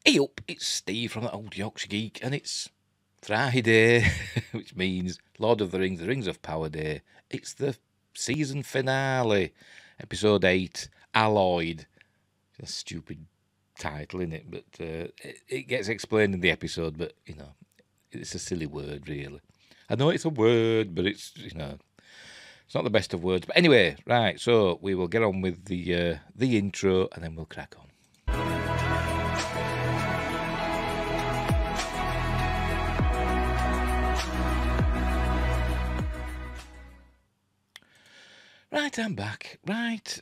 Hey up, it's Steve from the Old Yorkshire Geek, and it's Friday, which means Lord of the Rings of Power Day. It's the season finale, episode 8, Alloyed. It's a stupid title, isn't it? But it gets explained in the episode, but, it's a silly word, really. I know it's a word, but it's not the best of words. But anyway, right, so we will get on with the intro, and then we'll crack on. Right, I'm back. Right,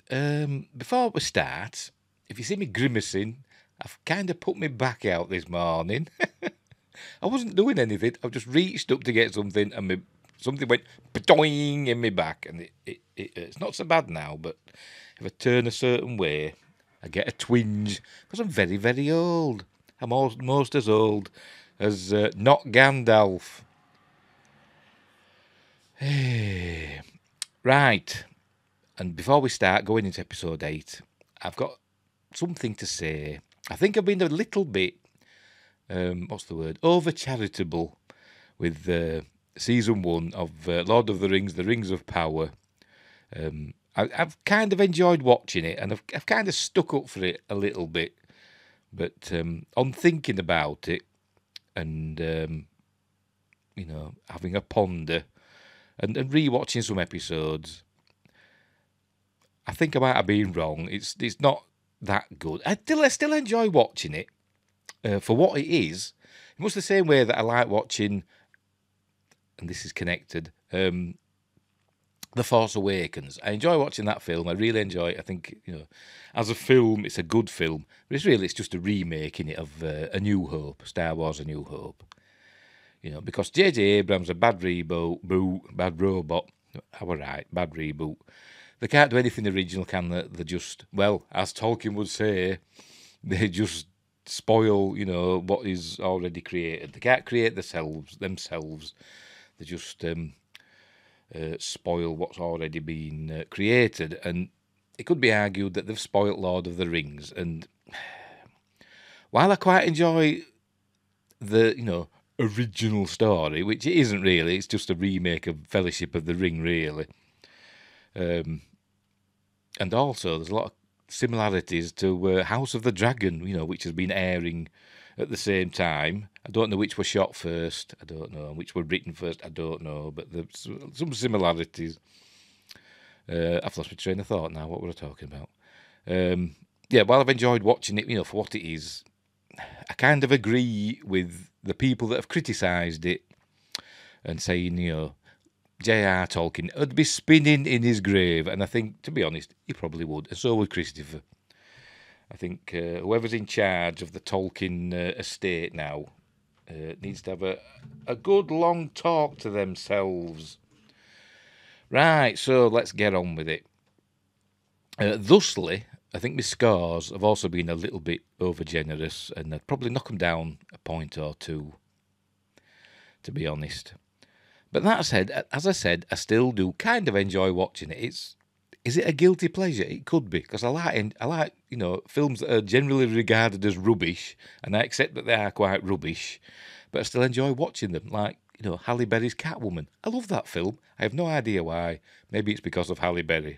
before we start, if you see me grimacing, I've kind of put my back out this morning. I wasn't doing anything. I've just reached up to get something, and something went doing in my back, and it's not so bad now. But if I turn a certain way, I get a twinge because I'm very, very old. I'm almost as old as not Gandalf. Right. And before we start going into episode 8, I've got something to say. I think I've been a little bit, over charitable with season 1 of Lord of the Rings of Power. I've kind of enjoyed watching it, and I've kind of stuck up for it a little bit. But on thinking about it and, having a ponder and re-watching some episodes, I think I might have been wrong. It's not that good. I still enjoy watching it for what it is. In much the same way that I like watching, and this is connected, The Force Awakens. I enjoy watching that film. I really enjoy it. I think, as a film, it's a good film. But it's just a remake, innit, of A New Hope, Star Wars A New Hope. Because J.J. Abrams, a bad bad robot. I was right, bad reboot. They can't do anything original, can they? They just, well, as Tolkien would say, they just spoil, what is already created. They can't create themselves. They just spoil what's already been created. And it could be argued that they've spoilt Lord of the Rings. And while I quite enjoy the, original story, which it isn't really, it's just a remake of Fellowship of the Ring, really. And also, there's a lot of similarities to House of the Dragon, which has been airing at the same time. I don't know which were shot first. I don't know. Which were written first. I don't know. But there's some similarities. I've lost my train of thought now. What were I talking about? While I've enjoyed watching it, for what it is, I kind of agree with the people that have criticised it and saying, J.R. Tolkien would be spinning in his grave, and I think, to be honest, he probably would, and so would Christopher. I think whoever's in charge of the Tolkien estate now needs to have a good long talk to themselves. Right, so let's get on with it. Thusly, I think my scores have also been a little bit over-generous, and I'd probably knock them down a point or two, to be honest. But that said, as I said, I still do kind of enjoy watching it. Is it a guilty pleasure? It could be, because I like films that are generally regarded as rubbish, and I accept that they are quite rubbish, but I still enjoy watching them. Like Halle Berry's Catwoman. I love that film. I have no idea why. Maybe it's because of Halle Berry.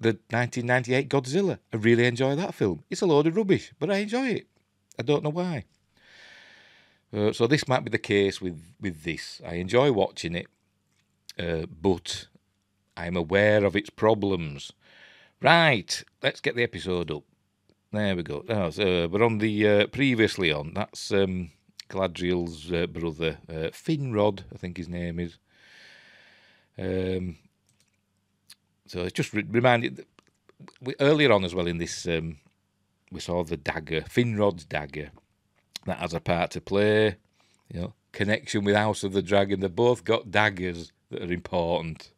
The 1998 Godzilla. I really enjoy that film. It's a load of rubbish, but I enjoy it. I don't know why. So this might be the case with this. I enjoy watching it, but I'm aware of its problems. Right, let's get the episode up. There we go. Oh, so we're on the previously on. That's Galadriel's brother, Finrod, I think his name is. So it's just reminded. Earlier on as well in this, we saw the dagger, Finrod's dagger. That has a part to play, connection with House of the Dragon. They've both got daggers that are important.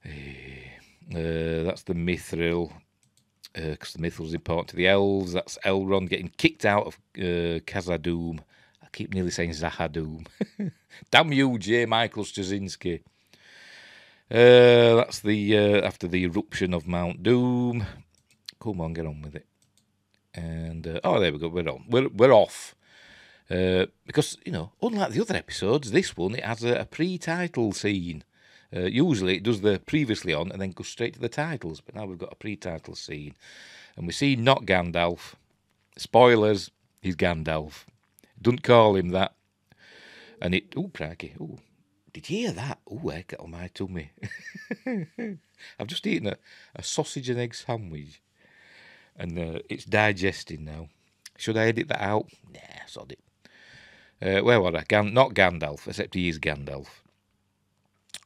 That's the Mithril, because the Mithril's important to the elves. That's Elrond getting kicked out of Khazad-dûm. I keep nearly saying Zahadum. Damn you, J. Michael Straczynski. That's the after the eruption of Mount Doom. Come on, get on with it. And oh, there we go. We're on. We're off. Because, you know, unlike the other episodes, this one, it has a pre-title scene. Usually it does the previously on and then goes straight to the titles, but now we've got a pre-title scene. And we see not Gandalf. Spoilers, he's Gandalf. Don't call him that. And it... Oh, crikey. Oh, did you hear that? Oh, heck, on my tummy. I've just eaten a sausage and egg sandwich. And it's digesting now. Should I edit that out? Nah, sod it. Where was I? Not Gandalf, except he is Gandalf.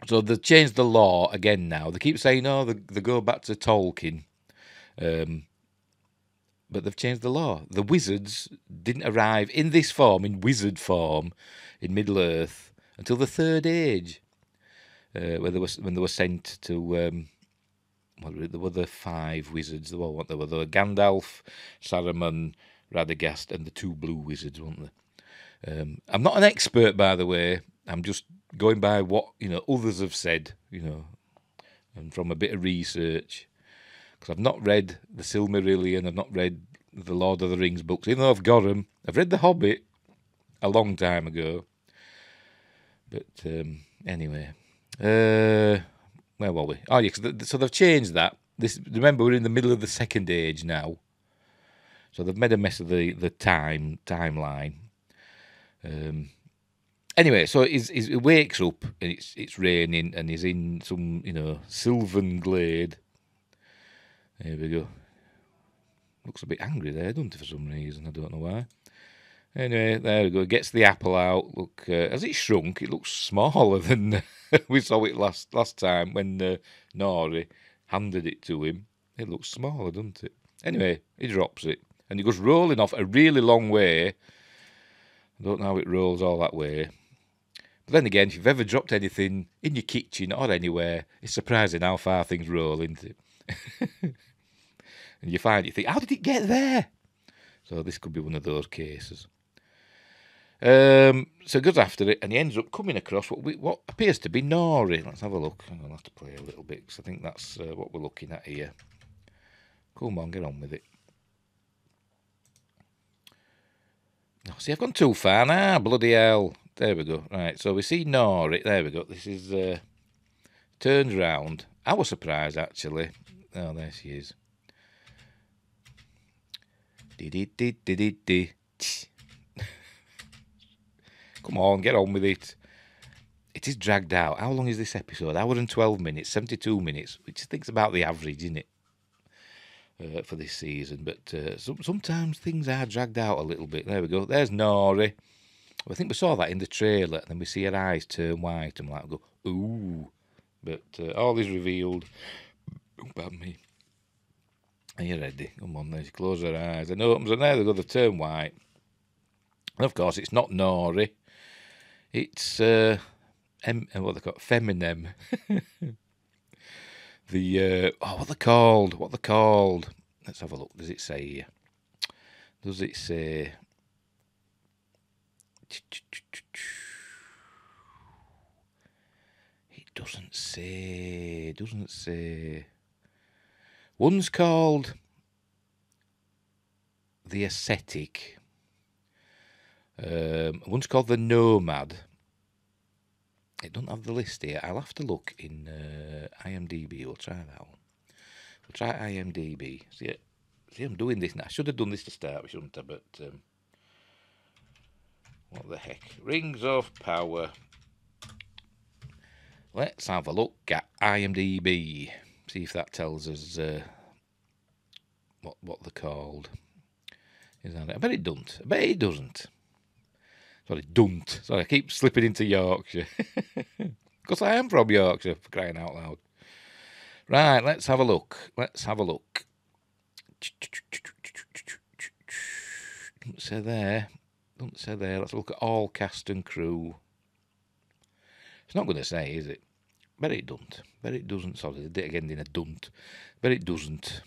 So they've changed the law again now. They keep saying, oh, they go back to Tolkien. But they've changed the law. The wizards didn't arrive in this form, in wizard form, in Middle-earth, until the Third Age, when they were sent to... there were the 5 wizards. There were Gandalf, Saruman, Radagast, and the 2 blue wizards, weren't there? I'm not an expert, by the way. I'm just going by what, you know, others have said, you know, and from a bit of research. Because I've not read the Silmarillion, I've not read the Lord of the Rings books, even though I've got them. I've read The Hobbit a long time ago. But anyway, where were we? Oh, yeah, so they've changed that. Remember, we're in the middle of the Second Age now. So they've made a mess of the timeline. Anyway, so he wakes up and it's raining and he's in some, you know, sylvan glade. There we go. Looks a bit angry there, doesn't it, for some reason? I don't know why. Anyway, there we go. Gets the apple out. Look, as it shrunk, it looks smaller than we saw it last time when Nori handed it to him. It looks smaller, doesn't it? Anyway, he drops it and he goes rolling off a really long way. I don't know how it rolls all that way. But then again, if you've ever dropped anything in your kitchen or anywhere, it's surprising how far things roll, isn't it? And you think, how did it get there? So this could be one of those cases. So he goes after it, and he ends up coming across what appears to be Nori. Let's have a look. I'm going to have to play a little bit, because I think that's what we're looking at here. Come on, get on with it. Oh, see, I've gone too far now. Bloody hell. There we go. Right, so we see Nori. There we go. This is... turns round. I was surprised, actually. Oh, there she is. Come on, get on with it. It is dragged out. How long is this episode? Hour and 12 minutes, 72 minutes, which I think's about the average, isn't it, for this season. But sometimes things are dragged out a little bit. There we go. There's Nori. I think we saw that in the trailer, and then we see her eyes turn white, and like go, ooh. But all is revealed. Oh, pardon me. Are you ready? Come on, then. She closes her eyes and opens, and there they go, they turn white. And of course, it's not Nori. It's what they call Feminem. What they're called? What they're called? Let's have a look. Does it say here? Does it say? It doesn't say. Doesn't say. One's called the Ascetic. One's called the Nomad. It doesn't have the list here. I'll have to look in IMDb. We'll try that one. We'll try IMDb. See, I'm doing this now. I should have done this to start with, shouldn't I? But what the heck? Rings of Power. Let's have a look at IMDb. See if that tells us what they're called. Is that it? I bet it don't. I bet it doesn't. Sorry, don't. Sorry, I keep slipping into Yorkshire. Because I am from Yorkshire, for crying out loud. Right, let's have a look. Let's have a look. Don't say there. Don't say there. Let's look at all cast and crew. It's not going to say, is it? Bet it don't. Bet it doesn't. Sorry, I did it again in a don't. Bet it doesn't.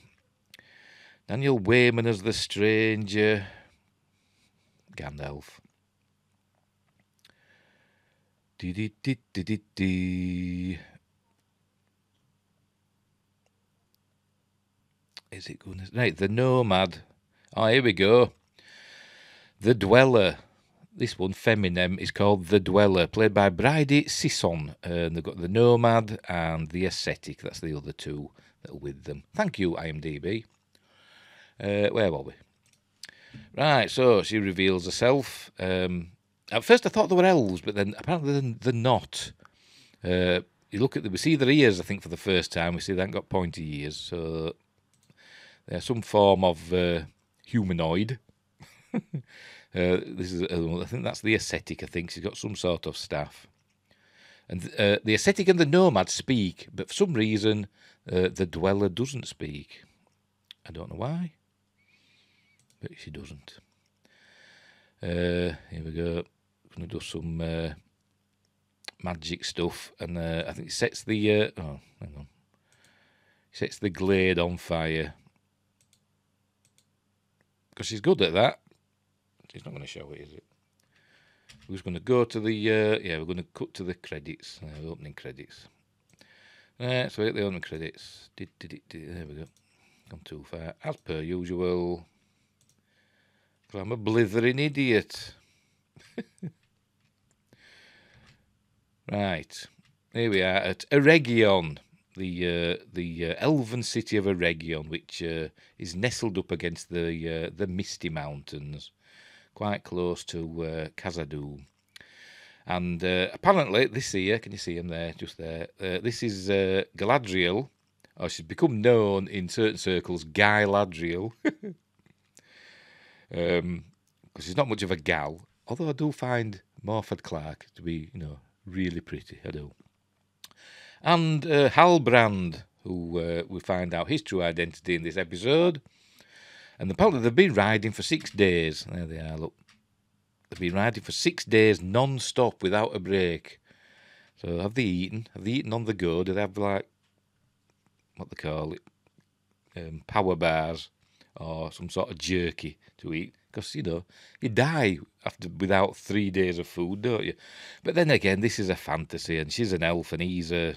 Daniel Wayman as the Stranger. Gandalf. Is it going to... Right, the Nomad. Oh, here we go. The Dweller. This one, Feminem, is called The Dweller, played by Bridie Sisson. And they've got the Nomad and the Ascetic. That's the other two that are with them. Thank you, IMDb. Where were we? Right, so she reveals herself. At first I thought they were elves, but then apparently they're not. You look at them, we see their ears, I think, for the first time. We see they haven't got pointy ears, so they're some form of humanoid. This is, I think that's the ascetic. I think she's got some sort of staff. And the ascetic and the nomad speak, but for some reason the dweller doesn't speak. I don't know why, but she doesn't. Here we go. Going to do some magic stuff, and I think it sets the oh, hang on, sets the glade on fire because she's good at that. She's not going to show it, is it? We're just going to go to the yeah. We're going to cut to the credits, opening credits. So hit the opening credits. There we go. Gone too far, as per usual. I'm a blithering idiot. Right, here we are at Eregion, the elven city of Eregion, which is nestled up against the Misty Mountains, quite close to Khazad-dûm. And apparently this here, can you see him there, just there? This is Galadriel, or she's become known in certain circles, Galadriel. Because she's not much of a gal, although I do find Morford Clark to be, really pretty. I do. And Halbrand, who we find out his true identity in this episode. And apparently they've been riding for 6 days. There they are, look. They've been riding for 6 days non-stop without a break. So have they eaten? Have they eaten on the go? Do they have, like, what they call it, power bars or some sort of jerky to eat? Because, you die without 3 days of food, don't you? But then again, this is a fantasy, and she's an elf, and he's a...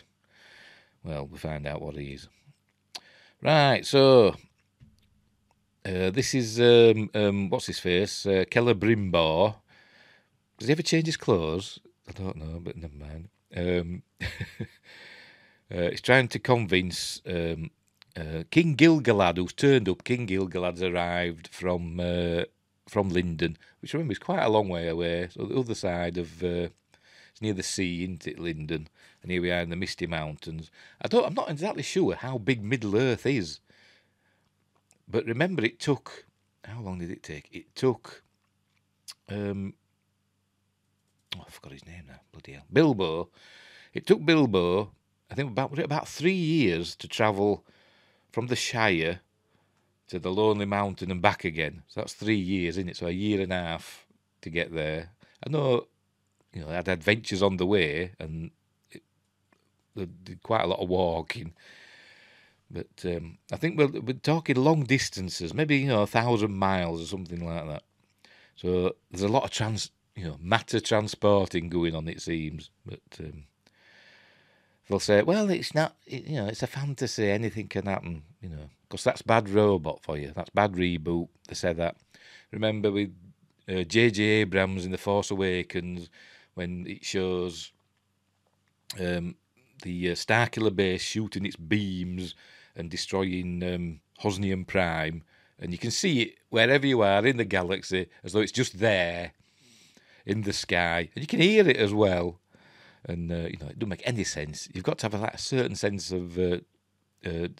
Well, we find out what he is. Right, so... this is, what's his face? Celebrimbor. Does he ever change his clothes? I don't know, but never mind. He's trying to convince King Gilgalad, who's turned up. King Gilgalad's arrived from Lindon, which remember is quite a long way away. So the other side of it's near the sea, isn't it, Lindon? And here we are in the Misty Mountains. I'm not exactly sure how big Middle Earth is, but remember it took. How long did it take? It took. I forgot his name now. Bloody hell, Bilbo. It took Bilbo, I think, about 3 years to travel from the Shire to the Lonely Mountain and back again. So that's 3 years, isn't it? So a year and a half to get there. I know, they had adventures on the way, and they did quite a lot of walking. But I think we're talking long distances, maybe 1,000 miles or something like that. So there's a lot of matter transporting going on, it seems. But they'll say, well, it's not, it's a fantasy, anything can happen, because that's bad Robot for you. That's bad Reboot. They say that. Remember with J.J. Abrams in The Force Awakens, when it shows the Starkiller base shooting its beams and destroying Hosnian Prime, and you can see it wherever you are in the galaxy, as though it's just there in the sky, and you can hear it as well. And it doesn't make any sense. You've got to have a certain sense of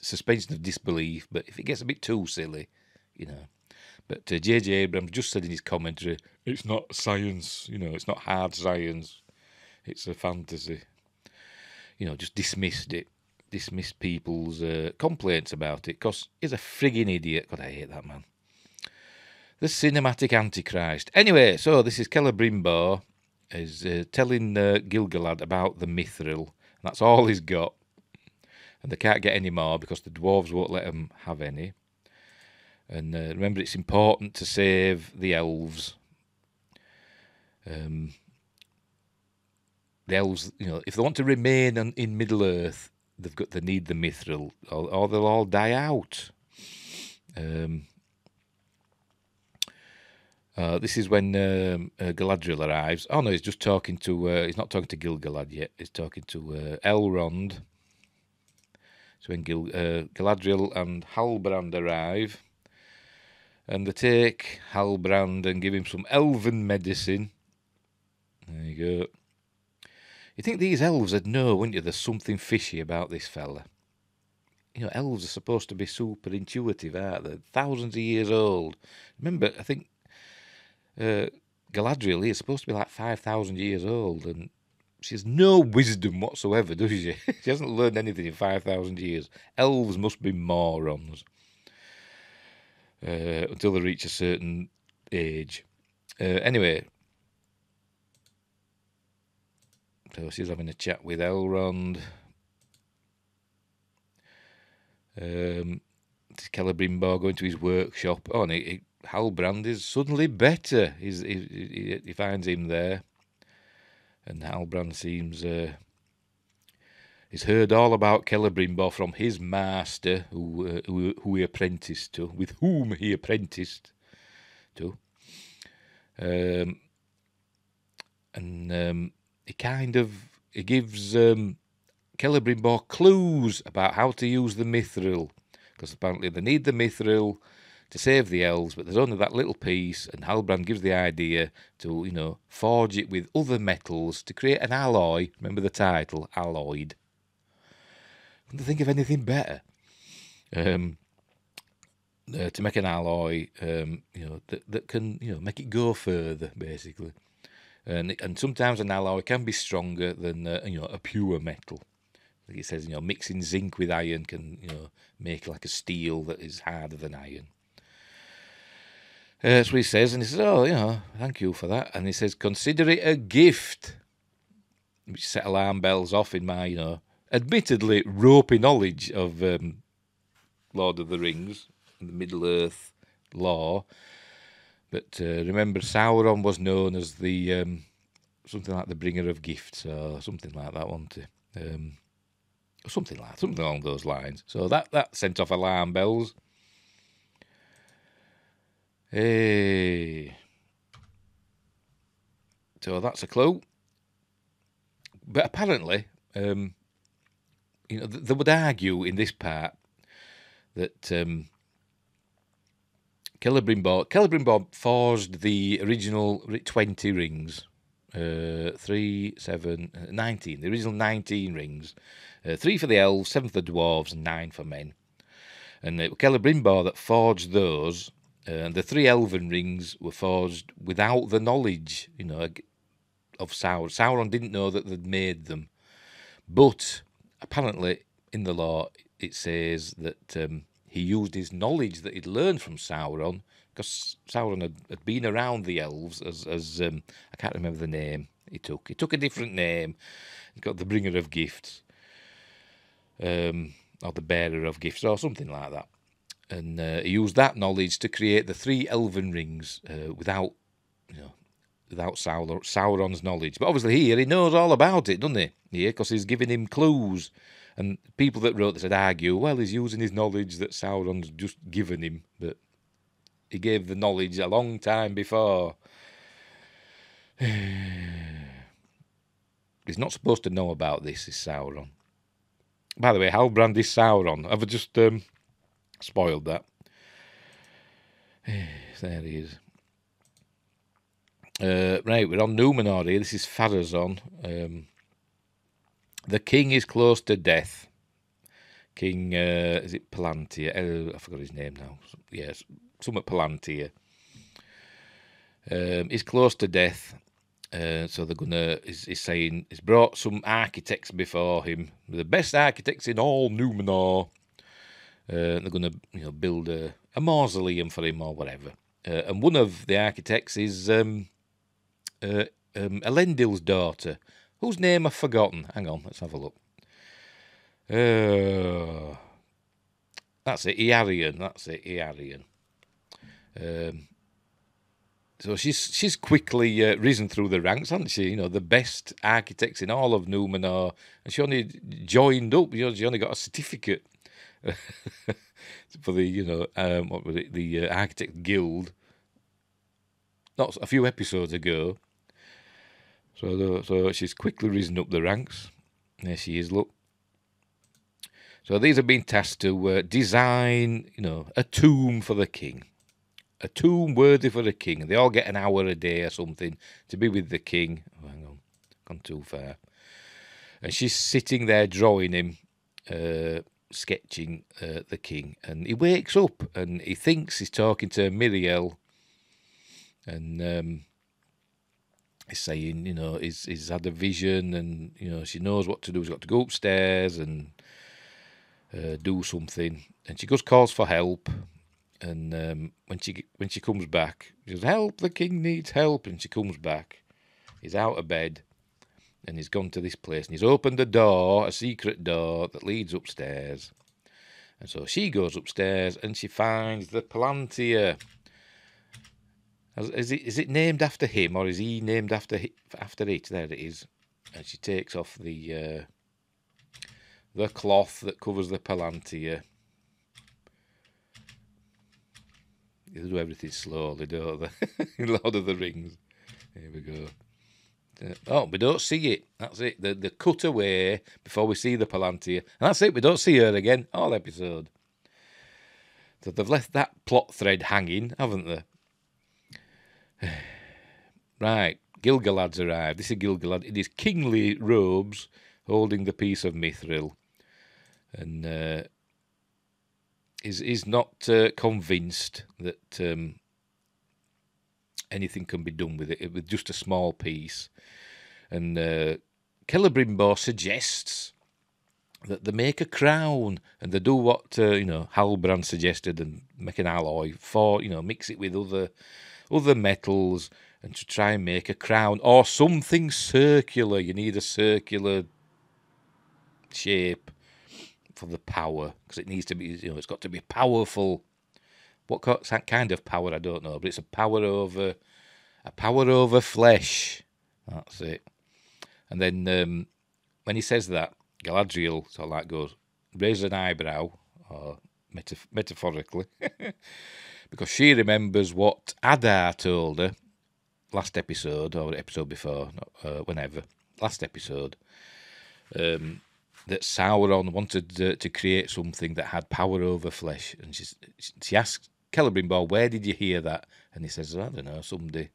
suspension of disbelief. But if it gets a bit too silly, But J.J. Abrams just said in his commentary, it's not science. It's not hard science. It's a fantasy. Just dismissed it. Dismissed people's complaints about it, because he's a frigging idiot. God, I hate that man. The cinematic Antichrist. Anyway, so this is Celebrimbor is telling Gilgalad about the Mithril. That's all he's got. And they can't get any more because the dwarves won't let them have any. And remember, it's important to save the elves. The elves, if they want to remain in Middle Earth, they need the Mithril, or they'll all die out. This is when Galadriel arrives. Oh no, he's just talking to. He's not talking to Gil-galad yet. He's talking to Elrond. So when Galadriel and Halbrand arrive, and they take Halbrand and give him some elven medicine. There you go. You think these elves would know, wouldn't you? There's something fishy about this fella. You know, elves are supposed to be super intuitive, aren't they? Thousands of years old. Remember, I think Galadriel is supposed to be like 5,000 years old, and she has no wisdom whatsoever, does she? She hasn't learned anything in 5,000 years. Elves must be morons until they reach a certain age. Anyway, so she's having a chat with Elrond. Celebrimbor going to his workshop. Oh, and Halbrand is suddenly better. He finds him there, and Halbrand seems he's heard all about Celebrimbor from his master, who he apprenticed to, with whom he apprenticed to, and he gives Celebrimbor clues about how to use the mithril, because apparently they need the mithril to save the elves, but there's only that little piece, and Halbrand gives the idea to, forge it with other metals to create an alloy. Remember the title, Alloyed. Couldn't think of anything better. To make an alloy, that can, make it go further, basically. And sometimes an alloy can be stronger than, a pure metal. Like it says, mixing zinc with iron can, make like a steel that is harder than iron. That's what he says, and he says, oh, thank you for that. And he says, consider it a gift, which set alarm bells off in my, admittedly ropey knowledge of Lord of the Rings and the Middle-earth lore. But remember, Sauron was known as the something like the bringer of gifts, or something like that, wasn't it? Something along those lines. So that sent off alarm bells. Hey. So that's a clue. But apparently, they would argue in this part that Celebrimbor forged the original 20 rings. 3, 7, 19. The original 19 rings. 3 for the elves, 7 for the dwarves, and 9 for men. And it was Celebrimbor that forged those. And the 3 elven rings were forged without the knowledge, of Sauron. Sauron didn't know that they'd made them. But apparently, in the lore, it says that he used his knowledge that he'd learned from Sauron, because Sauron had been around the elves as I can't remember the name he took. He took a different name. He got the bringer of gifts, or the bearer of gifts, or something like that. And he used that knowledge to create the 3 elven rings without Sauron's knowledge. But obviously here he knows all about it, doesn't he? Here, because he's giving him clues. And people that wrote this would argue, well, he's using his knowledge that Sauron's just given him, but he gave the knowledge a long time before. He's not supposed to know about this, is Sauron. By the way, Halbrand is Sauron. I've just spoiled that. There he is. Right, we're on Numenor here. This is Pharazôn. The king is close to death. King, is it Palantir? I forgot his name now. Yes, somewhat Palantir. He's close to death. So they're gonna. He's saying he's brought some architects before him, the best architects in all Numenor. They're gonna, build a mausoleum for him or whatever. And one of the architects is Elendil's daughter, whose name I've forgotten. Hang on, let's have a look. That's it, Iarion. So she's quickly risen through the ranks, hasn't she? The best architects in all of Numenor, and she only joined up. She only got a certificate for the what was it? The Architect Guild. not a few episodes ago. So she's quickly risen up the ranks. There she is, look. So these have been tasked to design, a tomb for the king. A tomb worthy for the king. They all get an hour a day or something to be with the king. Oh, hang on, gone too far. And she's sitting there drawing him, sketching the king. And he wakes up and he thinks he's talking to Miriel. And he's saying, he's had a vision and, she knows what to do. He's got to go upstairs and do something. And she just calls for help. And when she comes back, she says, "Help, the king needs help." And she comes back. He's out of bed. And he's gone to this place. And he's opened a door, a secret door that leads upstairs. And so she goes upstairs and she finds the Palantir. Is it named after him or is he named after it? There it is. And she takes off the cloth that covers the Palantir. They do everything slowly, don't they? In Lord of the Rings. Here we go. We don't see it. That's it. They cut away before we see the Palantir. And that's it. We don't see her again all episode. So they've left that plot thread hanging, haven't they? Right. Gilgalad's arrived. This is Gilgalad in his kingly robes holding the piece of mithril. And is not convinced that anything can be done with it with just a small piece. And Celebrimbor suggests that they make a crown and they do what Halbrand suggested and make an alloy for mix it with other metals and to try and make a crown or something circular. You need a circular shape for the power because it needs to be it's got to be powerful. What kind of power I don't know, but it's a power over flesh. That's it. And then when he says that, Galadriel sort of like goes, raises an eyebrow, or metaphorically, because she remembers what Adar told her last episode, or episode before, last episode, that Sauron wanted to create something that had power over flesh. And she asks Celebrimbor, where did you hear that? And he says, I don't know, somebody,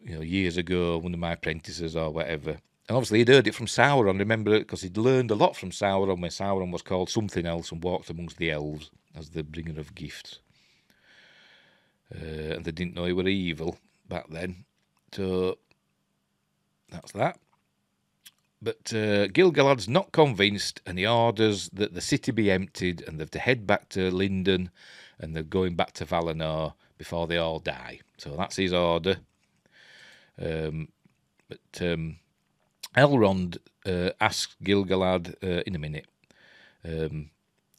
years ago, one of my apprentices or whatever. And obviously he'd heard it from Sauron, remember it, because he'd learned a lot from Sauron when Sauron was called something else and walked amongst the elves as the bringer of gifts. And they didn't know he were evil back then. So that's that. But Gilgalad's not convinced, and he orders that the city be emptied and they've to head back to Lindon and they're going back to Valinor before they all die. So that's his order. But Elrond asks Gilgalad in a minute,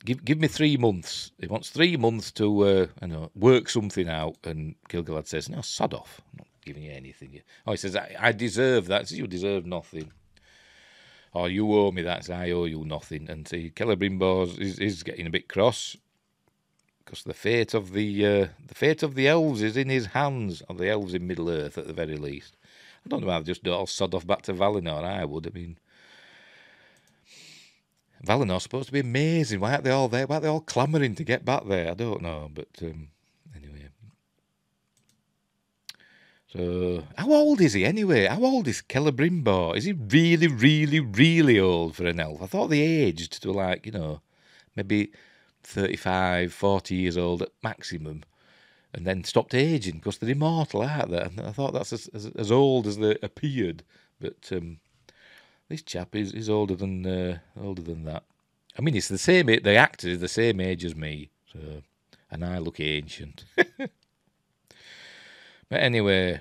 give me 3 months. He wants 3 months to work something out. And Gilgalad says, no, sod off. I'm not giving you anything. Oh, he says, I deserve that. He says, you deserve nothing. Or you owe me that. I owe you nothing. And see, Celebrimbor is getting a bit cross because the fate of the elves is in his hands, or the elves in Middle Earth at the very least. I don't know how they just all sod off back to Valinor. I would. I mean, Valinor's supposed to be amazing. Why aren't they all there? Why are they all clamouring to get back there? I don't know. But anyway. So, how old is he anyway? How old is Celebrimbor? Is he really, really, really old for an elf? I thought they aged to like, maybe 35, 40 years old at maximum, and then stopped aging because they're immortal, aren't they? And I thought that's as old as they appeared. But this chap is older than that. I mean, it's the same. The actor is the same age as me, so, and I look ancient. But anyway,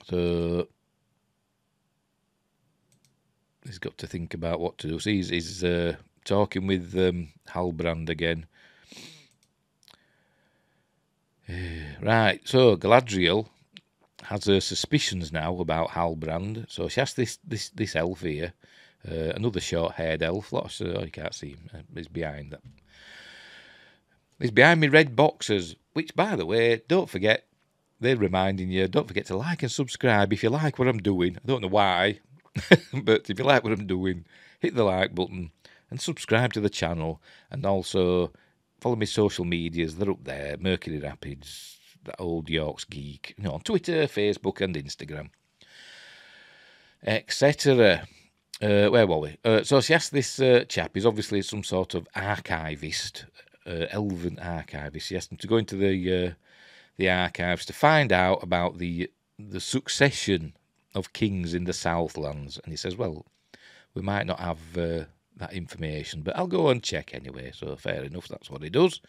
so he's got to think about what to do. So he's talking with Halbrand again. Right, so Galadriel has her suspicions now about Halbrand. So she asks this elf here, another short-haired elf. You can't see him. He's behind that. He's behind me red boxes. Which, by the way, don't forget, they're reminding you, don't forget to like and subscribe if you like what I'm doing. I don't know why, but if you like what I'm doing, hit the like button and subscribe to the channel. And also follow my social medias. They're up there. Mercury Rapids, that old York's geek. On Twitter, Facebook and Instagram, etc. Where were we? So she asked this chap, he's obviously some sort of archivist, elven archivist. She asked him to go into the archives to find out about the succession of kings in the Southlands. And he says, well, we might not have that information, but I'll go and check anyway. So fair enough, that's what he does.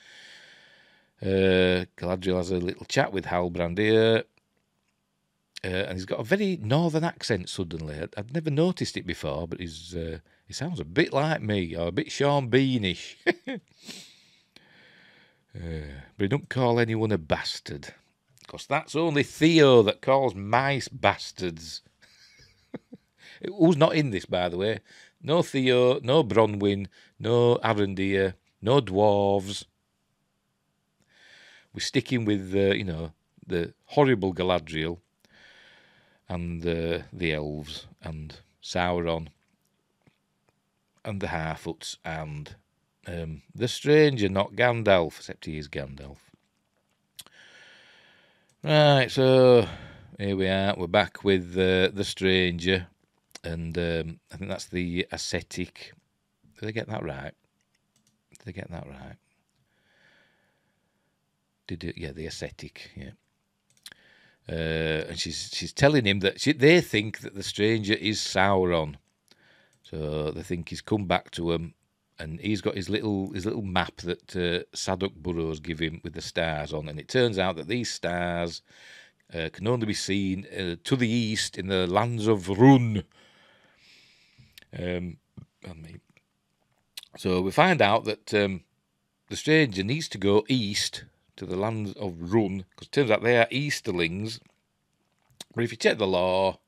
Galadriel has a little chat with Halbrand here. And he's got a very northern accent suddenly. I'd never noticed it before, but he sounds a bit like me, or a bit Sean Beanish. But he don't call anyone a bastard, because that's only Theo that calls mice bastards. Who's not in this, by the way? No Theo, no Bronwyn, no Arendir, no dwarves. We're sticking with, the horrible Galadriel and the elves and Sauron and the Harfoots and the stranger, not Gandalf, except he is Gandalf. Right, so here we are. We're back with the stranger, and I think that's the ascetic. Did they get that right? Yeah, the ascetic. Yeah. And she's telling him that they think that the stranger is Sauron, so they think he's come back to him. And he's got his little map that Sadok Burrows give him with the stars on. And it turns out that these stars can only be seen to the east in the lands of Run. So we find out that the stranger needs to go east to the lands of Run, because it turns out they are Easterlings. But if you check the lore,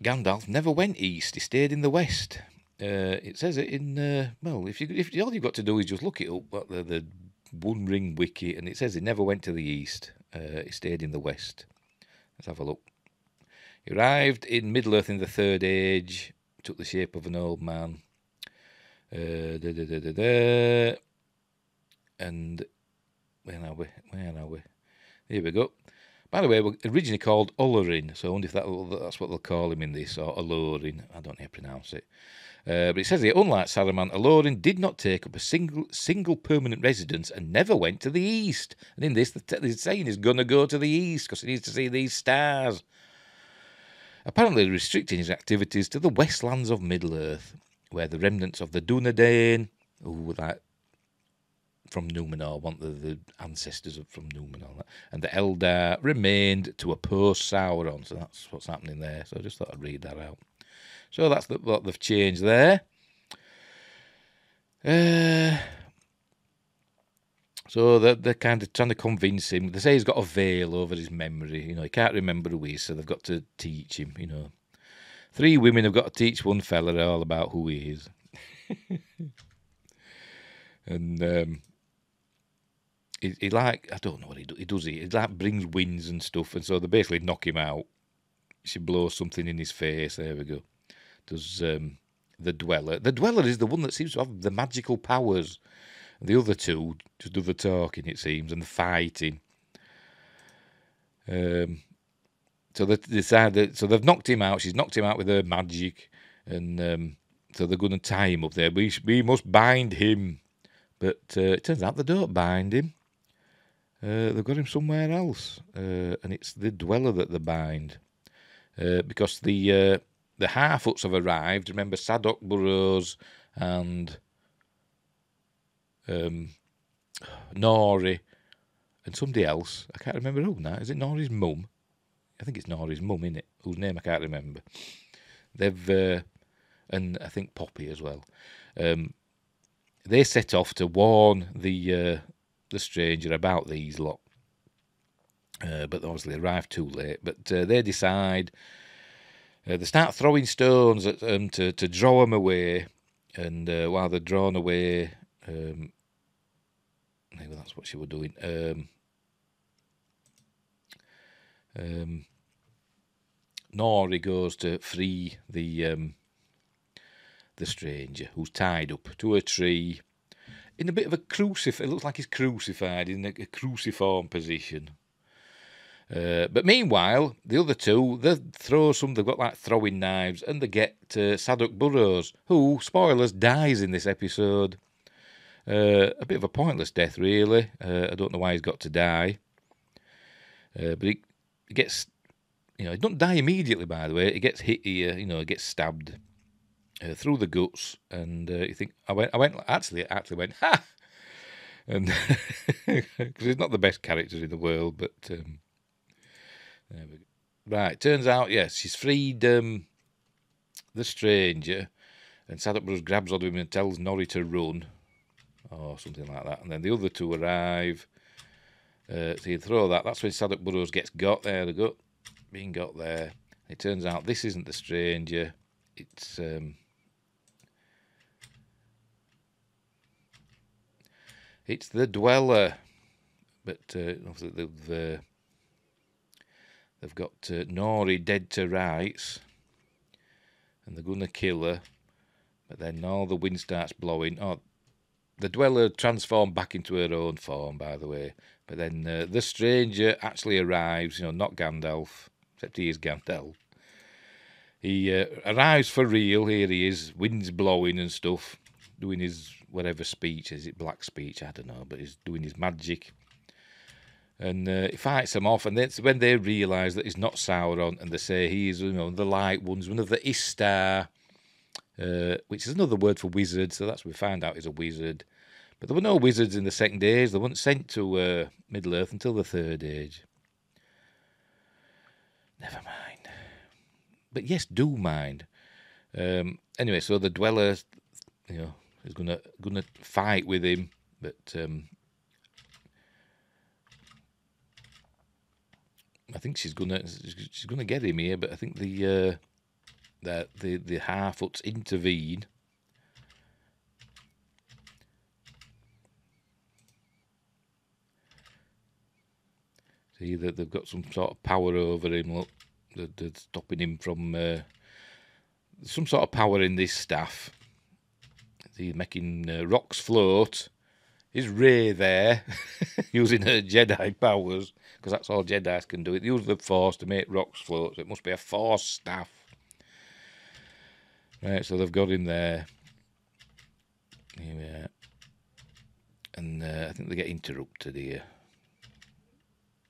Gandalf never went east; he stayed in the west. It says it in if all you've got to do is just look it up, the One Ring wiki, and it says he never went to the east. He stayed in the west. Let's have a look. He arrived in Middle Earth in the Third Age, took the shape of an old man. And where are we? Here we go. By the way, we're originally called Olorin, so I wonder if that's what they'll call him in this, or Olorin. I don't know how to pronounce it. But it says here, unlike Saruman, Olorin did not take up a single permanent residence and never went to the east. And in this, they're saying he's going to go to the east because he needs to see these stars. Apparently restricting his activities to the westlands of Middle-earth, where the remnants of the Dunedain, from Númenor, want the ancestors from Númenor, and the Eldar remained to oppose Sauron. So that's what's happening there. So I just thought I'd read that out. So that's what they've changed there. So they're kind of trying to convince him. They say he's got a veil over his memory. He can't remember who he is, so they've got to teach him. 3 women have got to teach one fella all about who he is. And he I don't know what he does. He brings winds and stuff, and so they basically knock him out. She blows something in his face. There we go. Does the Dweller. The Dweller is the one that seems to have the magical powers. The other two just do the talking, it seems, and the fighting. So they decided. So they've knocked him out. She's knocked him out with her magic, and so they're going to tie him up there. We must bind him, but it turns out they don't bind him. They've got him somewhere else, and it's the Dweller that they bind, because the Harfoots have arrived. Remember, Sadok Burrows and Nori and somebody else. I can't remember who now. Is it Nori's mum? I think it's Nori's mum, isn't it? Whose name I can't remember. They've and I think Poppy as well. They set off to warn the stranger about these lot, but obviously they arrived too late. But they decide. They start throwing stones at them to draw them away, and while they're drawn away, maybe that's what she was doing. Nori goes to free the stranger who's tied up to a tree in a bit of a crucifix. It looks like he's crucified in a cruciform position. But meanwhile, the other two, they've got like throwing knives, and they get Sadok Burrows, who, spoilers, dies in this episode. A bit of a pointless death, really. I don't know why he's got to die. But he gets, he doesn't die immediately, by the way. He gets hit here, he gets stabbed through the guts, and you think, I actually went, ha! And because he's not the best character in the world, but there we go. Right, turns out, yes, she's freed the stranger, and Sadok Burrows grabs hold of him and tells Nori to run, or something like that. And then the other two arrive. So you throw that. That's when Sadok Burrows gets got there. They got being got there. It turns out this isn't the stranger. It's the dweller. But they've got Nori dead to rights, and they're gonna kill her. But then all the wind starts blowing. Oh, the dweller transformed back into her own form, by the way. But then the stranger actually arrives, not Gandalf, except he is Gandalf. He arrives for real. Here he is, wind's blowing and stuff, doing his whatever speech. Is it black speech? I don't know, but he's doing his magic. And he fights them off, and that's when they realise that he's not Sauron, and they say he's, the Light Ones, one of the Istar, which is another word for wizard, so that's what we find out he's a wizard. But there were no wizards in the Second Age. They weren't sent to Middle-earth until the Third Age. Never mind. But yes, do mind. Anyway, so the dweller, is gonna fight with him, but I think she's gonna get him here. But I think the Harfoots intervene. See that they've got some sort of power over him. Look, they're stopping him from some sort of power in this staff. See, making rocks float. Is Rey there using her Jedi powers? Because that's all Jedis can do. They use the Force to make rocks float. So it must be a Force staff. Right, so they've got him there. Here we are. And I think they get interrupted here.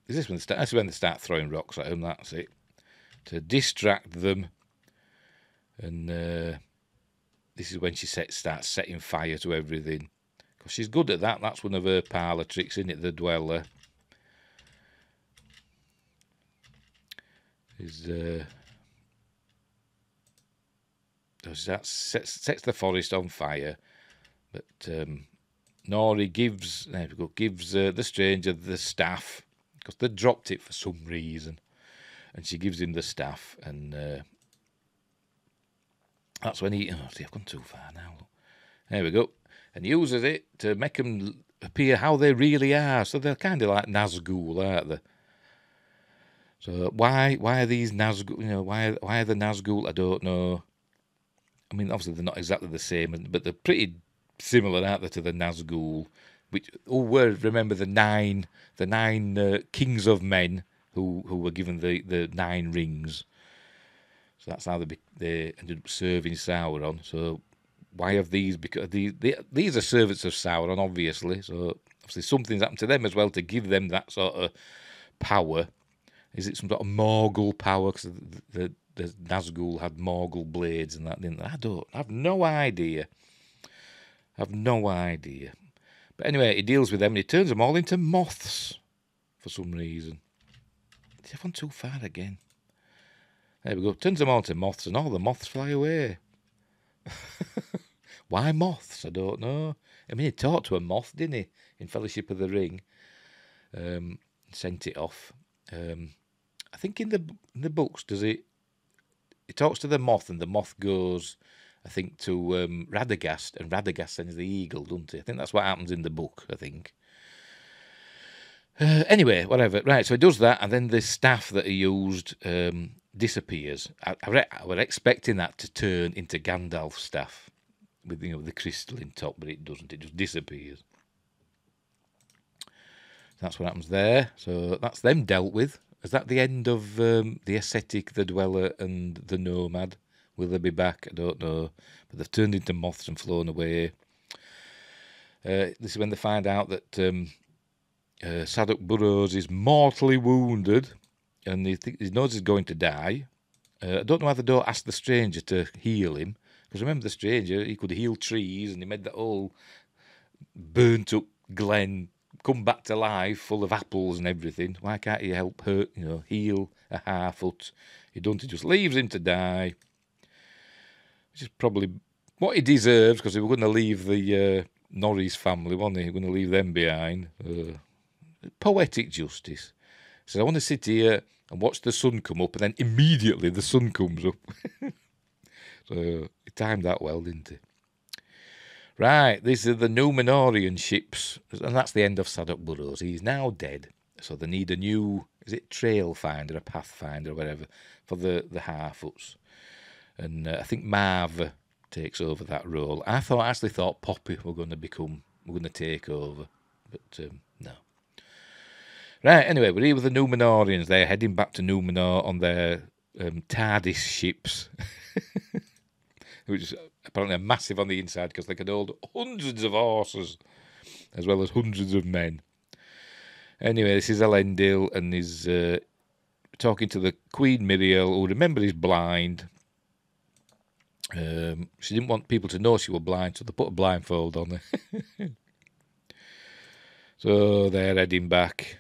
Is this when that's when they start throwing rocks at him? That's it. To distract them. And this is when she starts setting fire to everything. Because she's good at that. That's one of her parlour tricks, isn't it? The dweller. Sets the forest on fire. But Nori gives the stranger the staff. Because they dropped it for some reason. And she gives him the staff. And that's when he... Oh, see, I've gone too far now. There we go. And he uses it to make them appear how they really are. So they're kind of like Nazgul, aren't they? So why are these Nazgul? Why are the Nazgul? I don't know. I mean, obviously they're not exactly the same, but they're pretty similar, aren't they, to the Nazgul? Which remember the nine kings of men who were given the 9 rings. So that's how they ended up serving Sauron. So why have these? Because these are servants of Sauron, obviously. So obviously something's happened to them as well to give them that sort of power. Is it some sort of Morgul power? Because the Nazgul had Morgul blades and that, didn't they? I have no idea. But anyway, he deals with them and he turns them all into moths for some reason. I've gone too far again. There we go. Turns them all into moths and all the moths fly away. Why moths? I don't know. I mean, he talked to a moth, didn't he, in Fellowship of the Ring? Sent it off. I think in the books, does it? He talks to the moth, and the moth goes I think, to Radagast, and Radagast sends the eagle, doesn't he? I think that's what happens in the book, I think. Anyway, whatever. Right, so he does that, and then the staff that he used disappears. I were expecting that to turn into Gandalf's staff with, the crystal in top, but it doesn't. It just disappears. That's what happens there. So that's them dealt with. Is that the end of the ascetic, the dweller, and the nomad? Will they be back? I don't know. But they've turned into moths and flown away. This is when they find out that Sadok Burrows is mortally wounded, and he knows he's going to die. I don't know why they don't ask the stranger to heal him, because remember the stranger, he could heal trees, and he made that whole burnt up glen come back to life, full of apples and everything. Why can't he help her, heal a Harfoot? He don't. He just leaves him to die, which is probably what he deserves, because he was going to leave the Norris family, wasn't he? He was going to leave them behind. Poetic justice. He said, I want to sit here and watch the sun come up, and then immediately the sun comes up. So he timed that well, didn't he? Right, these are the Númenórean ships, and that's the end of Sadok Burrows. He's now dead, so they need a new, is it trail finder, a pathfinder, or whatever, for the Harfoots. And I think Marv takes over that role. I actually thought Poppy were going to take over, but no. Right, anyway, we're here with the Númenóreans. They're heading back to Númenor on their TARDIS ships, which is apparently are massive on the inside because they can hold hundreds of horses as well as hundreds of men. Anyway, this is Elendil, and he's talking to the Queen Miriel, who remember is blind. She didn't want people to know she was blind, so they put a blindfold on her. So they're heading back.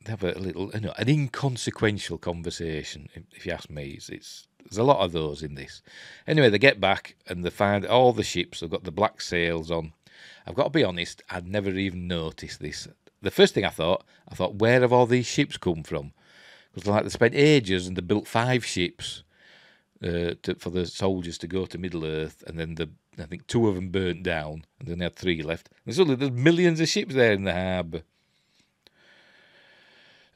They have a little, an inconsequential conversation, if you ask me. There's a lot of those in this. Anyway, they get back and they find all the ships have got the black sails on. I've got to be honest, I'd never even noticed this. The first thing I thought, where have all these ships come from? Because they spent ages and they built 5 ships for the soldiers to go to Middle-earth, and then I think 2 of them burnt down, and then they had 3 left. And suddenly there's millions of ships there in the harbour.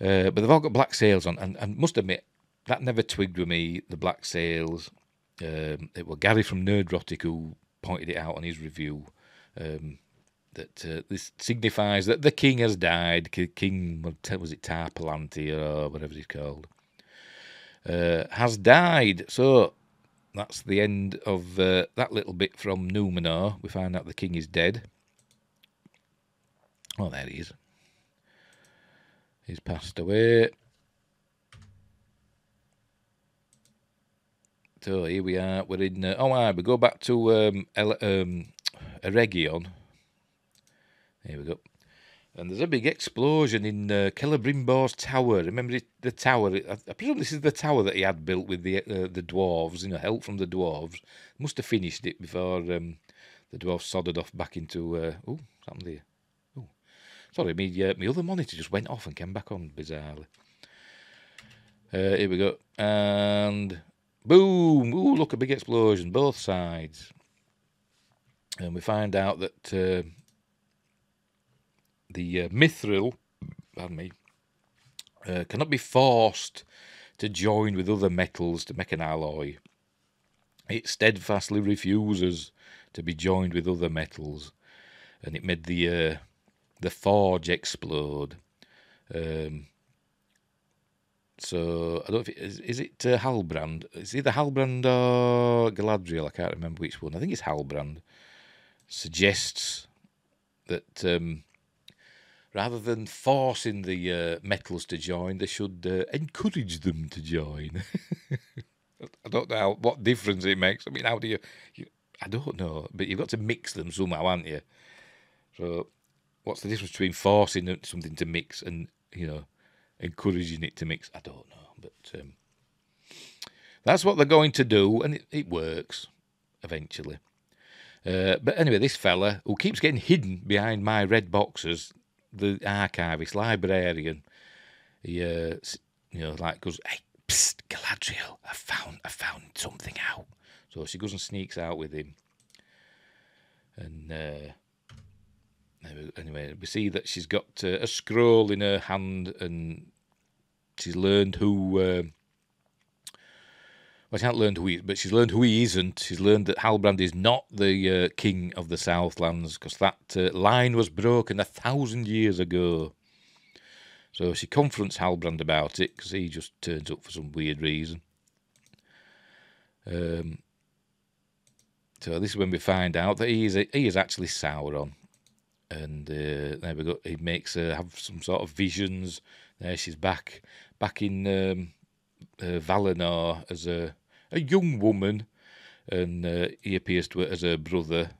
But they've all got black sails on, and must admit, that never twigged with me, the black sails. It was Gary from Nerdrotic who pointed it out on his review, that this signifies that the king has died. King, was it Tarpalanti or whatever he's called, has died. So that's the end of that little bit from Númenor. We find out the king is dead. Oh, there he is. He's passed away. So here we are. We're in. We go back to Eregion. Here we go. And there's a big explosion in Celebrimbor's tower. Remember the tower? I presume this is the tower that he had built with the dwarves. Help from the dwarves. Must have finished it before the dwarves sodded off back into. What's happened there? Sorry, my other monitor just went off and came back on bizarrely. Here we go. And boom! Ooh, look, a big explosion, both sides. And we find out that the mithril, pardon me, cannot be forced to join with other metals to make an alloy. It steadfastly refuses to be joined with other metals. And it made the forge explode. So I don't know if is it Halbrand? It's either Halbrand or Galadriel. I can't remember which one. I think it's Halbrand. Suggests that rather than forcing the metals to join, they should encourage them to join. I don't know what difference it makes. I mean, how do you? I don't know, but you've got to mix them somehow, haven't you? So. What's the difference between forcing something to mix and, encouraging it to mix? I don't know, but that's what they're going to do, and it works eventually. But anyway, this fella, who keeps getting hidden behind my red boxes, the archivist, librarian, he, goes, hey, "Psst, Galadriel, I found something out." So she goes and sneaks out with him. And anyway, we see that she's got a scroll in her hand, and she's learned who. Well, she hasn't learned who he is, but she's learned who he isn't. She's learned that Halbrand is not the king of the Southlands, because that line was broken 1,000 years ago. So she confronts Halbrand about it, because he just turns up for some weird reason. So this is when we find out that he is actually Sauron. And there we go. He makes her have some sort of visions. There she's back in Valinor as a young woman, and he appears to her as her brother,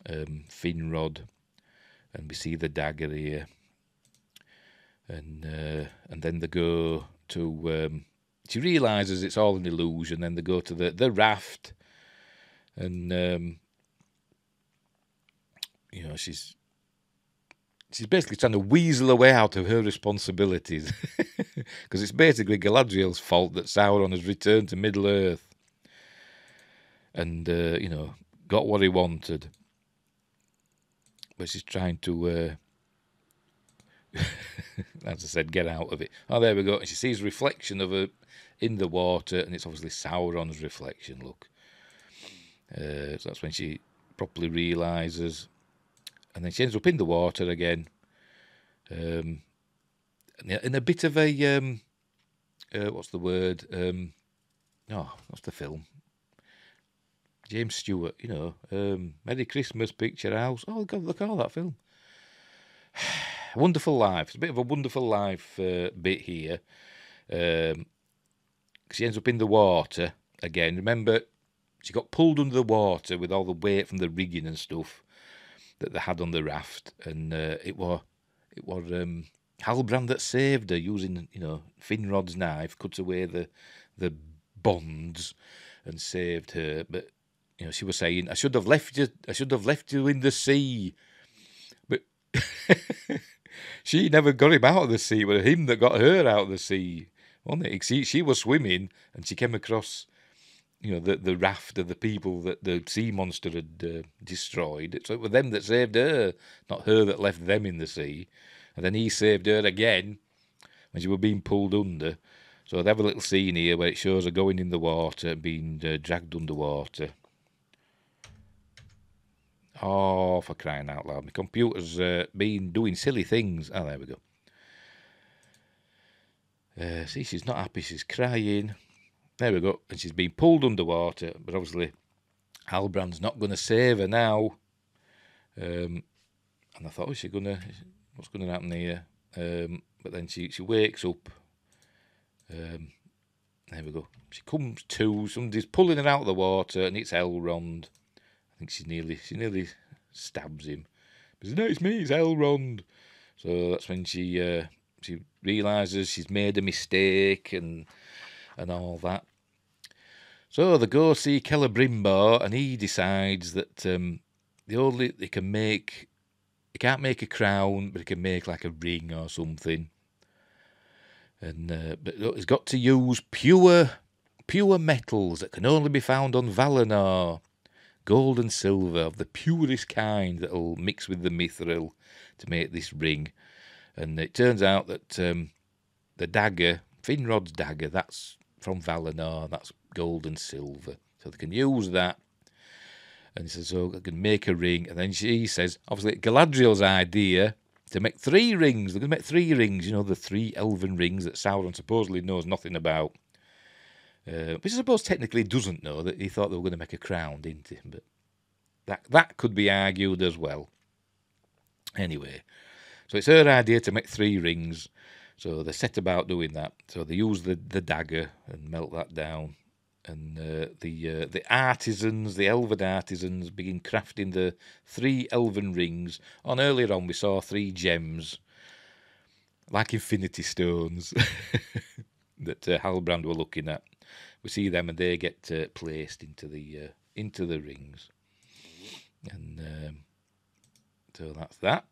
Finrod, and we see the dagger here. And then they go to. She realizes it's all an illusion. Then they go to the raft, and she's basically trying to weasel her way out of her responsibilities, because it's basically Galadriel's fault that Sauron has returned to Middle Earth and got what he wanted. But she's trying to, as I said, get out of it. Oh, there we go. And she sees a reflection of her in the water, and it's obviously Sauron's reflection. Look, so that's when she properly realizes. And then she ends up in the water again, in a bit of a what's the word? What's the film? James Stewart, Merry Christmas Picture House. Oh God, look at all that film. Wonderful Life. It's a bit of a Wonderful Life bit here. She ends up in the water again. Remember, she got pulled under the water with all the weight from the rigging and stuff that they had on the raft, and it was Halbrand that saved her using Finrod's knife, cut away the bonds and saved her. But she was saying, I should have left you in the sea, but she never got him out of the sea. It was him that got her out of the sea, wasn't it? She was swimming and she came across the raft of the people that the sea monster had destroyed. So it was them that saved her, not her that left them in the sea. And then he saved her again when she was being pulled under. So they have a little scene here where it shows her going in the water and being dragged underwater. Oh, for crying out loud. My computer's doing silly things. Oh, there we go. See, she's not happy. She's crying. There we go. And she's been pulled underwater, but obviously Halbrand's not going to save her now. And I thought, what's going to happen here? But then she wakes up. There we go. She comes to, somebody's pulling her out of the water, and it's Elrond. I think she nearly stabs him. But no, it's me, it's Elrond. So that's when she realises she's made a mistake and all that. So they go see Celebrimbor, and he decides that he can't make a crown, but he can make like a ring or something. And but he's got to use pure metals that can only be found on Valinor, gold and silver of the purest kind that'll mix with the mithril to make this ring. And it turns out that the dagger, Finrod's dagger, that's from Valinor, that's gold and silver. So they can use that. And he says, so they can make a ring. And then she says, obviously, Galadriel's idea to make 3 rings. They're going to make 3 rings, the 3 elven rings that Sauron supposedly knows nothing about. Which I suppose technically doesn't know, that he thought they were going to make a crown, didn't he? But that could be argued as well. Anyway, so it's her idea to make 3 rings. So they set about doing that. So they use the dagger and melt that down. And the artisans, the elven artisans, begin crafting the 3 elven rings. Earlier on we saw 3 gems, like infinity stones, that Halbrand were looking at. We see them and they get placed into the rings. And so that's that.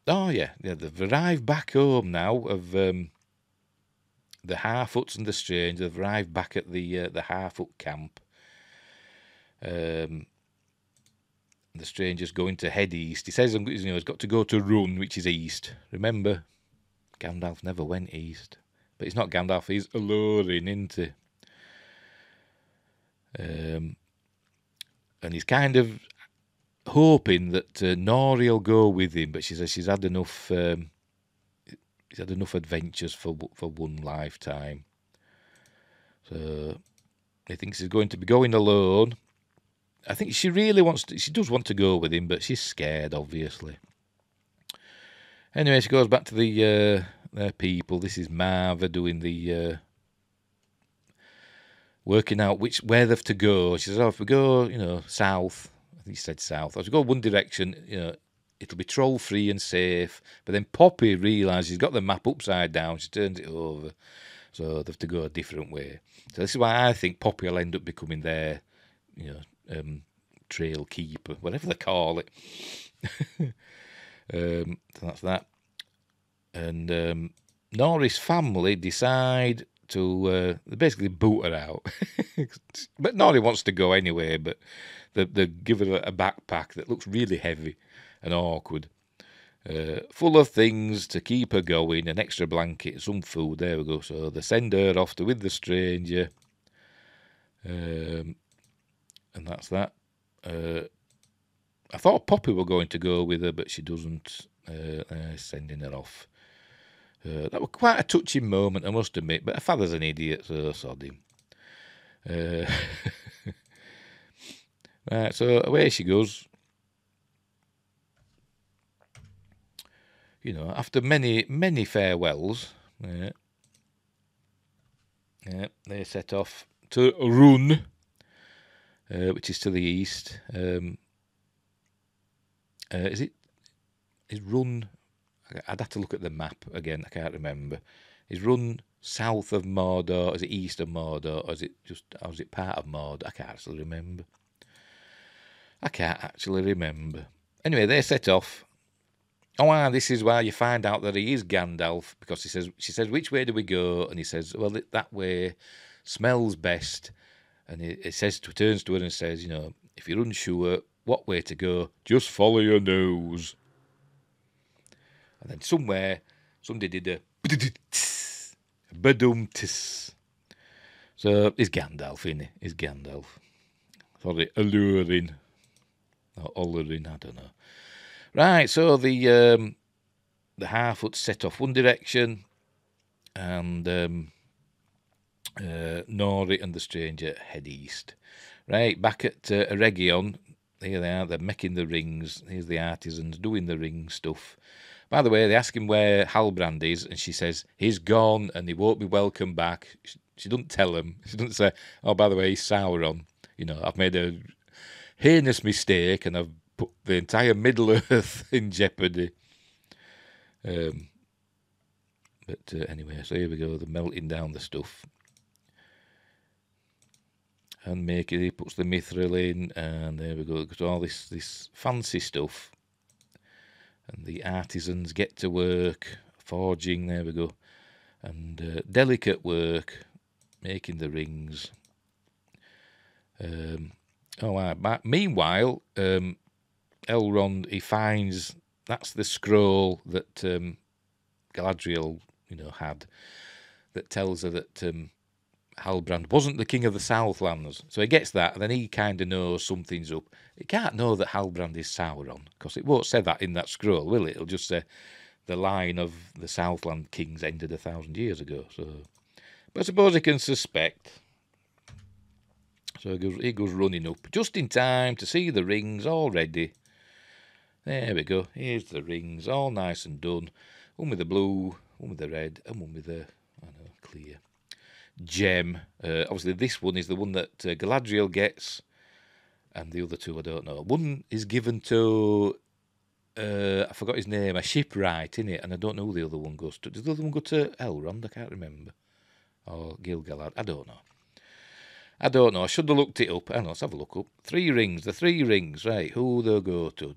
Oh, yeah, they've arrived back home now of the Harfoots and the Stranger. They've arrived back at the Harfoot camp. The Stranger's going to head east. He says, he's got to go to Run, which is east. Remember, Gandalf never went east. But it's not Gandalf, he's alluring into. And he's kind of hoping that Nori will go with him, but she says she's had enough. He's had enough adventures for one lifetime. So he thinks he's going to be going alone. I think she really wants to. She does want to go with him, but she's scared, obviously. Anyway, she goes back to their people. This is Marva doing the working out where they've to go. She says, "Oh, if we go, south." I think she said south. If we go one direction, it'll be troll free and safe. But then Poppy realises she's got the map upside down. She turns it over, so they have to go a different way. So this is why I think Poppy will end up becoming their, trail keeper, whatever they call it. So that's that. And Nori's family decide to they basically boot her out. But Nori wants to go anyway, but they give her a backpack that looks really heavy and awkward, full of things to keep her going, an extra blanket, some food. There we go. So they send her off with the Stranger, and that's that. I thought Poppy were going to go with her, but she doesn't. Sending her off. That was quite a touching moment, I must admit, but her father's an idiot, so sod him. Right, so away she goes. After many, many farewells, they set off to Run, which is to the east. Is Run? I'd have to look at the map again. I can't remember. Is Run south of Mordor? Is it east of Mordor? Or is it part of Mordor? I can't actually remember. Anyway, they set off. Oh, this is where you find out that he is Gandalf, because she says, which way do we go? And he says, well, that way smells best. And it turns to her and says, if you're unsure what way to go, just follow your nose. And then somebody did a badum-tis. So it's Gandalf, innit? It's Gandalf. Sorry, alluring. Or alluring, I don't know. Right, so the Harfoots set off one direction, and Nori and the Stranger head east. Right, back at Eregion, here they are, they're making the rings. Here's the artisans doing the ring stuff. By the way, they ask him where Halbrand is, and she says, he's gone, and he won't be welcome back. She doesn't tell him. She doesn't say, oh, by the way, he's Sauron. I've made a heinous mistake, and I've put the entire Middle-earth in jeopardy. But anyway, so here we go. They're melting down the stuff. And he puts the mithril in, and there we go. Got all this fancy stuff. And the artisans get to work, forging, there we go. And delicate work, making the rings. Meanwhile, Elrond, he finds that's the scroll that Galadriel, had, that tells her that Halbrand wasn't the king of the Southlands. So he gets that, and then he kind of knows something's up. He can't know that Halbrand is Sauron, because it won't say that in that scroll, will it? It'll just say the line of the Southland kings ended 1,000 years ago. So, but I suppose he can suspect. So he goes running up, just in time to see the rings all ready. There we go. Here's the rings, all nice and done. One with the blue, one with the red, and one with the clear gem. Obviously, this one is the one that Galadriel gets, and the other two I don't know. One is given to I forgot his name, a shipwright, innit? And I don't know who the other one goes to. Does the other one go to Elrond? I can't remember. Or Gil-galad? I don't know. I should have looked it up. I know, let's have a look up. The 3 rings, right? Who they'll go to?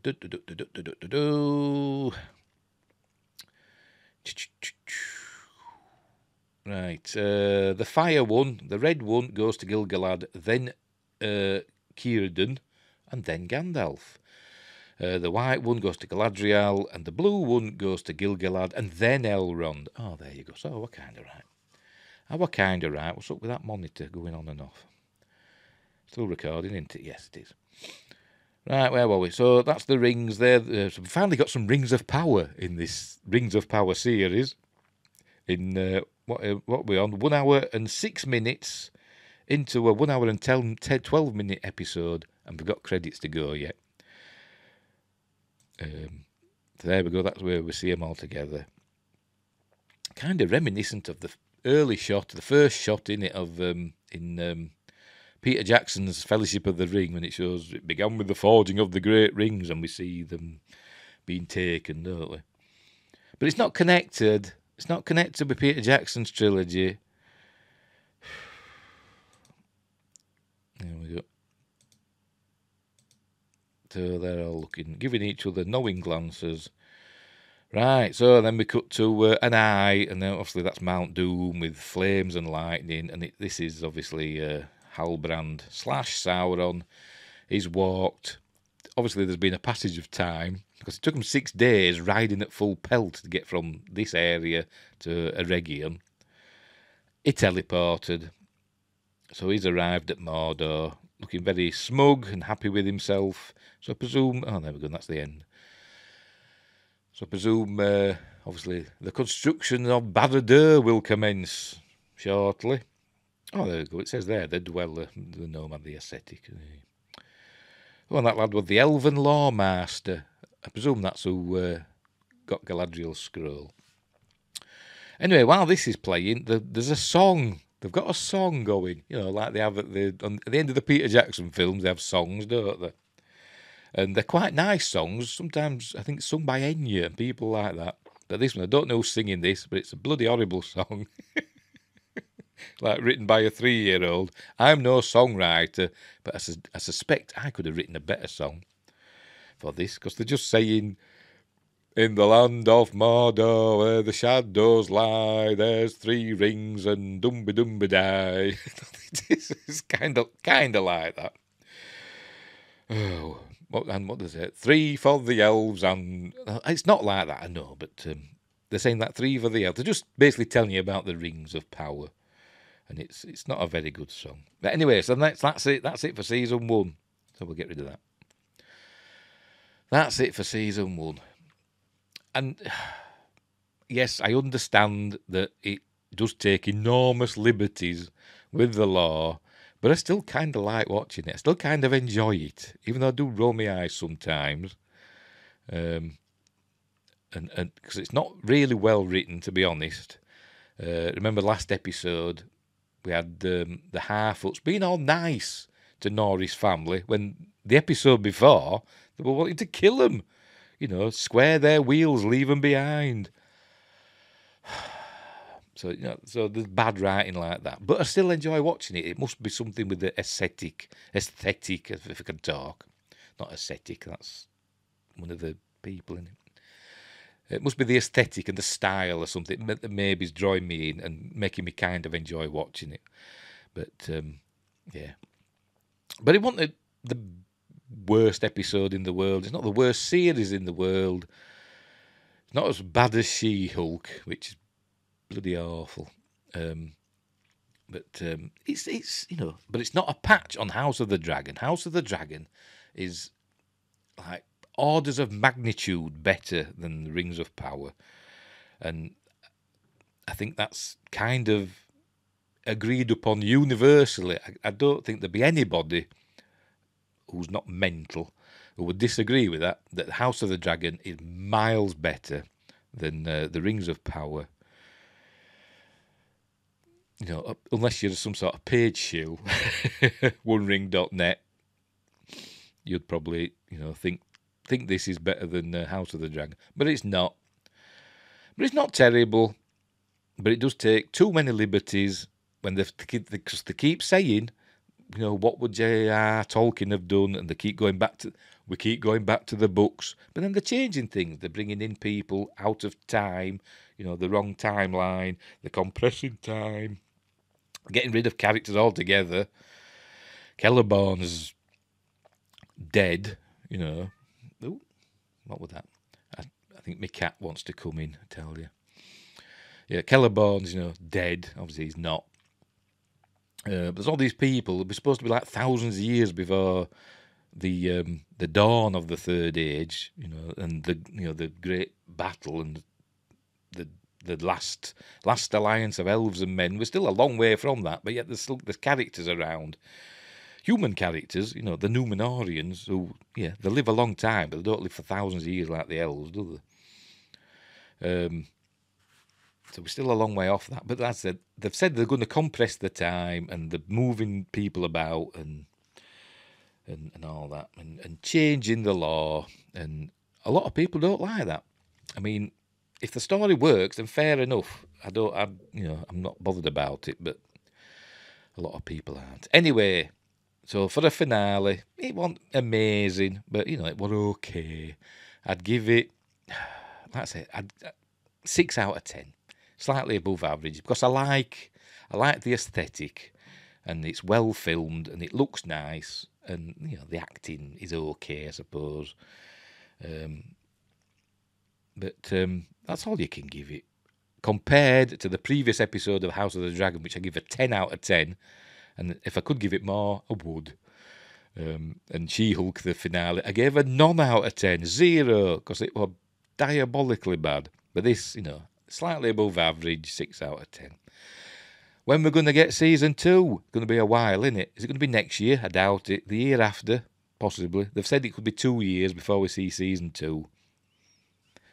Right, the fire one, the red one goes to Gil-galad, then Círdan, and then Gandalf. The white one goes to Galadriel, and the blue one goes to Gil-galad, and then Elrond. Oh, there you go. So we're kind of right. What's up with that monitor going on and off? Still recording, isn't it? Yes, it is. Right, where were we? So that's the rings there. So we finally got some Rings of Power in this Rings of Power series. In what are we on? 1 hour and 6 minutes into a 1 hour and 12 minute episode, and we've got credits to go yet. So there we go. That's where we see them all together. Kind of reminiscent of the early shot, the first shot in it of in Peter Jackson's Fellowship of the Ring, when it shows it began with the forging of the great rings, and we see them being taken, don't we? But it's not connected. It's not connected with Peter Jackson's trilogy. There we go. So they're all looking, giving each other knowing glances. Right, so then we cut to an eye, and then obviously that's Mount Doom with flames and lightning, and this is obviously Halbrand / Sauron. He's walked. Obviously there's been a passage of time, because it took him 6 days riding at full pelt to get from this area to Eregion. He teleported, so he's arrived at Mordor, looking very smug and happy with himself. So I presume, oh, there we go, that's the end. So I presume, obviously, the construction of Barad-dûr will commence shortly. Oh, there we go, it says there, the dweller, the nomad, the ascetic. Oh, and that lad was the Elven Lawmaster. I presume that's who got Galadriel's scroll. Anyway, while this is playing, there's a song. They've got a song going, like they have at the end of the Peter Jackson films. They have songs, don't they? And they're quite nice songs. Sometimes I think sung by Enya and people like that. But this one, I don't know who's singing this, but it's a bloody horrible song. Like written by a 3-year-old. I'm no songwriter, but I suspect I could have written a better song for this, because they're just saying, in the land of Mordor, where the shadows lie, there's 3 rings and dumby-dumby-die. It's kind of like that. Oh, what does it? 3 for the elves, and it's not like that, I know, but they're saying that 3 for the elves. They're just basically telling you about the Rings of Power, and it's not a very good song. But anyway, so that's it. That's it for season 1. So we'll get rid of that. That's it for season 1. And yes, I understand that it does take enormous liberties with the lore, but I still kind of like watching it. I still kind of enjoy it, even though I do roll my eyes sometimes. And because it's not really well written, to be honest. Remember last episode, we had the Harfoots being all nice to Nori's family, when the episode before, they were wanting to kill them. Square their wheels, leave them behind. So, so there's bad writing like that. But I still enjoy watching it. It must be something with the aesthetic, if I can talk. Not ascetic, that's one of the people in it. It must be the aesthetic and the style or something that maybe is drawing me in and making me kind of enjoy watching it. But, yeah. But it wasn't the worst episode in the world. It's not the worst series in the world. It's not as bad as She-Hulk, which is bloody awful. But it's but it's not a patch on House of the Dragon. House of the Dragon is like orders of magnitude better than the Rings of Power, and I think that's kind of agreed upon universally. I don't think there'd be anybody who's not mental who would disagree with that House of the Dragon is miles better than the Rings of Power. Unless you're some sort of page shill, OneRing.net, you'd probably, think this is better than House of the Dragon. But it's not. But it's not terrible. But it does take too many liberties when they keep saying, what would J.R. Tolkien have done? And we keep going back to the books. But then they're changing things. They're bringing in people out of time, the wrong timeline, the compressing time, getting rid of characters altogether. Celeburn's dead, Ooh, what was that? I think my cat wants to come in, I tell you. Yeah, Celeburn's, dead. Obviously, he's not. But there's all these people. It was supposed to be like thousands of years before the dawn of the Third Age, and the great battle and the last alliance of elves and men. We're still a long way from that, but yet there's characters around, human characters. The Numenorians, who they live a long time, but they don't live for thousands of years like the elves, do they? So we're still a long way off that. But that's it. They've said they're going to compress the time, and they're moving people about and all that, and changing the law. And a lot of people don't like that. I mean, if the story works, then fair enough. I'm not bothered about it, but a lot of people aren't. Anyway, so for the finale, it wasn't amazing, but it was okay. I'd give it, that's it, 6 out of 10. Slightly above average, because I like the aesthetic, and it's well filmed, and it looks nice, and the acting is okay, I suppose. But that's all you can give it. Compared to the previous episode of House of the Dragon, which I give a 10 out of 10, and if I could give it more, I would. And She-Hulk, the finale, I gave a none out of 10, 0, because it was diabolically bad. But this, slightly above average, 6 out of 10. When we're going to get season 2? It's going to be a while, isn't it? Is it going to be next year? I doubt it. The year after, possibly. They've said it could be 2 years before we see season 2.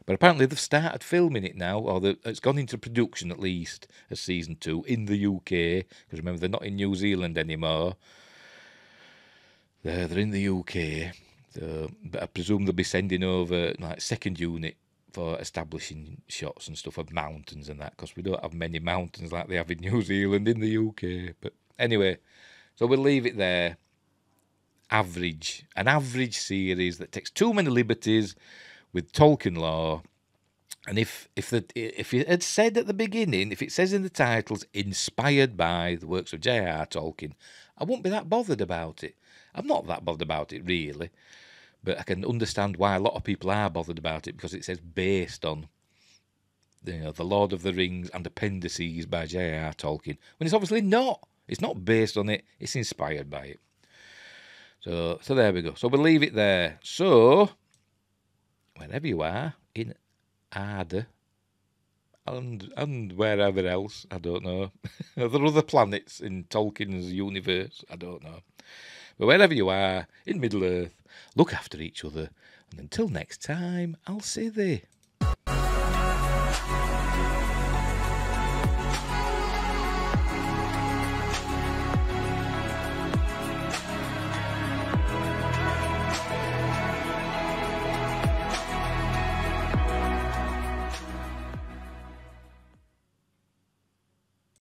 But apparently they've started filming it now, or it's gone into production at least as season 2 in the UK. Because remember, they're not in New Zealand anymore. They're in the UK. So, but I presume they'll be sending over like second unit for establishing shots and stuff of mountains and that, because we don't have many mountains like they have in New Zealand in the UK. But anyway, so we'll leave it there. Average. An average series that takes too many liberties with Tolkien lore. And if it had said at the beginning, if it says in the titles, inspired by the works of J.R.R. Tolkien, I won't be that bothered about it. I'm not that bothered about it, really. But I can understand why a lot of people are bothered about it, because it says based on The Lord of the Rings and appendices by J.R.R. Tolkien, when it's obviously not. It's not based on it, it's inspired by it. So there we go. So we'll leave it there. So, wherever you are, in Arda, and wherever else, I don't know. Are there other planets in Tolkien's universe? I don't know. But wherever you are, in Middle-earth, look after each other. And until next time, I'll say thee.